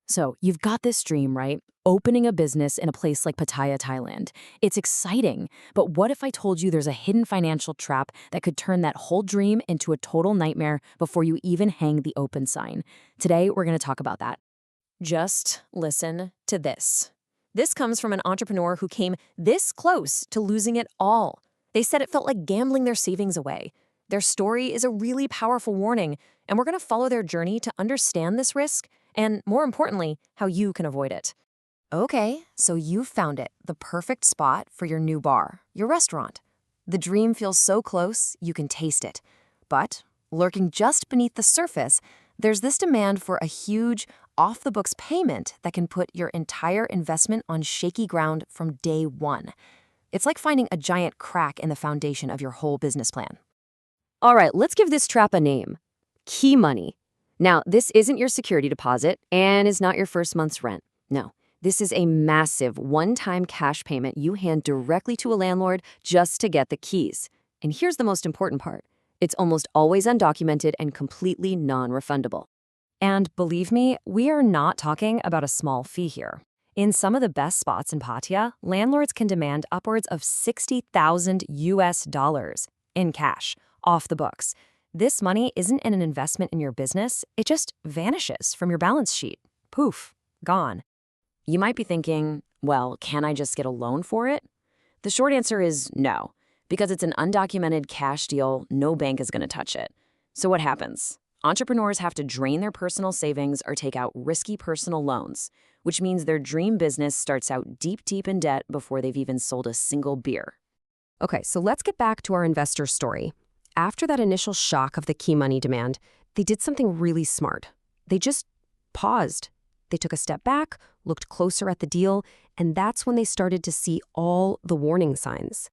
So you've got this dream, right? Opening a business in a place like Pattaya, Thailand. It's exciting, but what if I told you there's a hidden financial trap that could turn that whole dream into a total nightmare before you even hang the open sign? Today, we're going to talk about that. Just listen to this. This comes from an entrepreneur who came this close to losing it all. They said it felt like gambling their savings away. Their story is a really powerful warning, and we're going to follow their journey to understand this risk and, more importantly, how you can avoid it. Okay, so you've found it, the perfect spot for your new bar, your restaurant. The dream feels so close, you can taste it. But lurking just beneath the surface, there's this demand for a huge, off-the-books payment that can put your entire investment on shaky ground from day one. It's like finding a giant crack in the foundation of your whole business plan. All right, let's give this trap a name. Key money. Now, this isn't your security deposit and is not your first month's rent. No, this is a massive one-time cash payment you hand directly to a landlord just to get the keys. And here's the most important part. It's almost always undocumented and completely non-refundable. And believe me, we are not talking about a small fee here. In some of the best spots in Pattaya, landlords can demand upwards of $60,000 in cash, off the books. This money isn't an investment in your business, it just vanishes from your balance sheet. Poof, gone. You might be thinking, well, can I just get a loan for it? The short answer is no, because it's an undocumented cash deal, no bank is going to touch it. So what happens? Entrepreneurs have to drain their personal savings or take out risky personal loans, which means their dream business starts out deep in debt before they've even sold a single beer. Okay, so let's get back to our investor story. After that initial shock of the key money demand, they did something really smart. They just paused. They took a step back, looked closer at the deal, and that's when they started to see all the warning signs.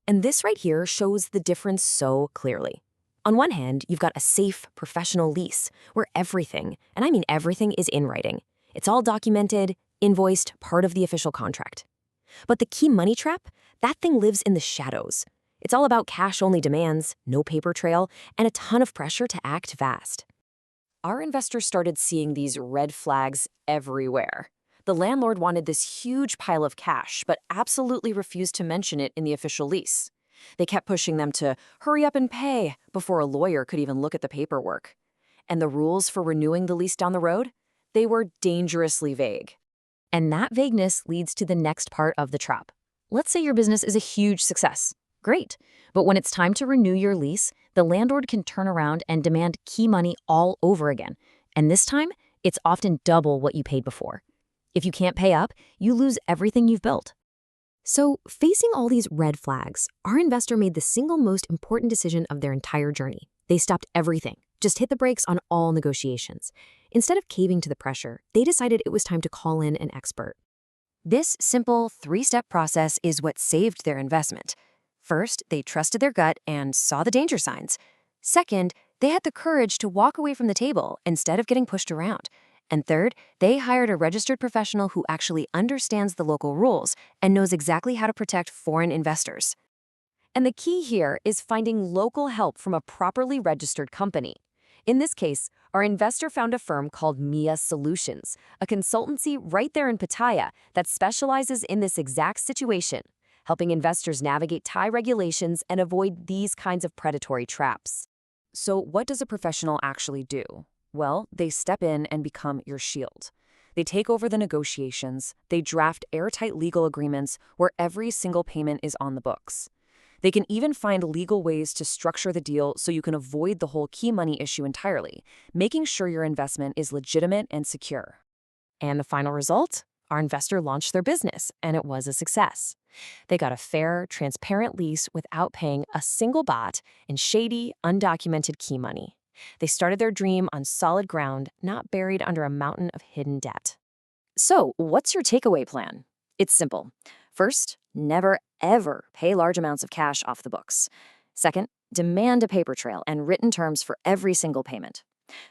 And this right here shows the difference so clearly. On one hand, you've got a safe, professional lease where everything, and I mean everything, is in writing. It's all documented, invoiced, part of the official contract. But the key money trap, that thing lives in the shadows. It's all about cash-only demands, no paper trail, and a ton of pressure to act fast. Our investors started seeing these red flags everywhere. The landlord wanted this huge pile of cash, but absolutely refused to mention it in the official lease. They kept pushing them to hurry up and pay before a lawyer could even look at the paperwork. And the rules for renewing the lease down the road? They were dangerously vague. And that vagueness leads to the next part of the trap. Let's say your business is a huge success. Great. But when it's time to renew your lease, the landlord can turn around and demand key money all over again. And this time, it's often double what you paid before. If you can't pay up, you lose everything you've built. So, facing all these red flags, our investor made the single most important decision of their entire journey. They stopped everything, just hit the brakes on all negotiations. Instead of caving to the pressure, they decided it was time to call in an expert. This simple three-step process is what saved their investment. First, they trusted their gut and saw the danger signs. Second, they had the courage to walk away from the table instead of getting pushed around. And third, they hired a registered professional who actually understands the local rules and knows exactly how to protect foreign investors. And the key here is finding local help from a properly registered company. In this case, our investor found a firm called Miya Solutions, a consultancy right there in Pattaya that specializes in this exact situation, helping investors navigate Thai regulations and avoid these kinds of predatory traps. So what does a professional actually do? Well, they step in and become your shield. They take over the negotiations, they draft airtight legal agreements where every single payment is on the books. They can even find legal ways to structure the deal so you can avoid the whole key money issue entirely, making sure your investment is legitimate and secure. And the final result? Our investor launched their business, and it was a success. They got a fair, transparent lease without paying a single baht in shady, undocumented key money. They started their dream on solid ground, not buried under a mountain of hidden debt. So, what's your takeaway plan? It's simple. First, never, ever pay large amounts of cash off the books. Second, demand a paper trail and written terms for every single payment.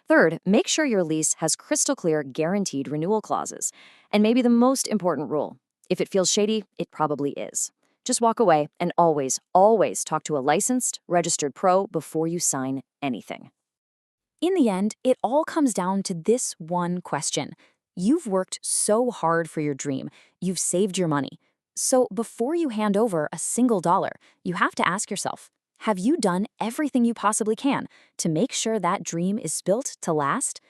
Third, make sure your lease has crystal clear guaranteed renewal clauses. And maybe the most important rule, if it feels shady, it probably is. Just walk away and always, always talk to a licensed, registered pro before you sign anything. In the end, it all comes down to this one question. You've worked so hard for your dream, you've saved your money. So before you hand over a single dollar, you have to ask yourself, have you done everything you possibly can to make sure that dream is built to last?